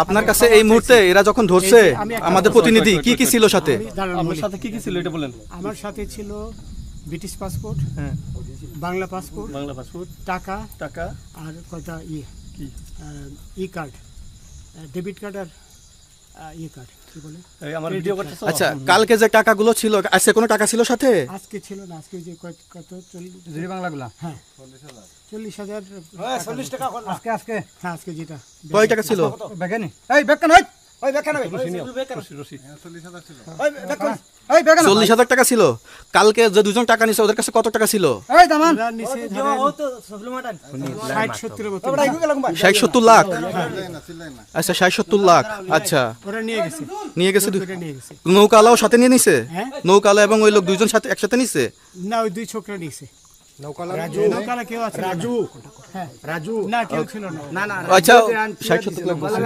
আপনার কাছে এই মুহূর্তে এরা যখন ধরছে আমাদের প্রতিনিধি কি কি ছিল সাথে? আপনার সাথে কি কি ছিল এটা বলেন। আমার সাথে ছিল ব্রিটিশ পাসপোর্ট, হ্যাঁ, বাংলা পাসপোর্ট, বাংলা পাসপোর্ট, টাকা টাকা, আর কয়টা কি ই কার্ড, ডেবিট কার্ড আর কার্ড কি বলে এই আমার ভিডিও করতেছ? আচ্ছা, কালকে যে টাকাগুলো ছিল আজকে কোনো টাকা ছিল সাথে? আজকে ছিল না, আজকে যে কত 40 বাংলাগুলা, হ্যাঁ 40,000 40 টাকা আজকে আজকে হ্যাঁ আজকে যেটা কয় টাকা ছিল? বেগানি এই বেগান ওই বেগান রশি, রশি। 40,000 টাকা ছিল। কালকে যে দুজন টাকা নিছে ওদের কাছে কত টাকা ছিল? এই দামান ওরা নিচে ধরেন 60-70 মতো 60-70 লাখ। আচ্ছা 60-70 লাখ। আচ্ছা ওরা নিয়ে গেছে, নিয়ে গেছে। ওরা নিয়ে গেছে। নৌকালাও সাথে নিয়ে নিছে? হ্যাঁ। নৌকালা এবং ওই লোক দুইজন সাথে একসাথে নিছে? না ওই দুই ছোকরা নিয়েছে। নৌকালা কেউ আছে? রাজু হ্যাঁ রাজু না কেউ ছিল না। না না আচ্ছা 60-70 লাখ বলছেন।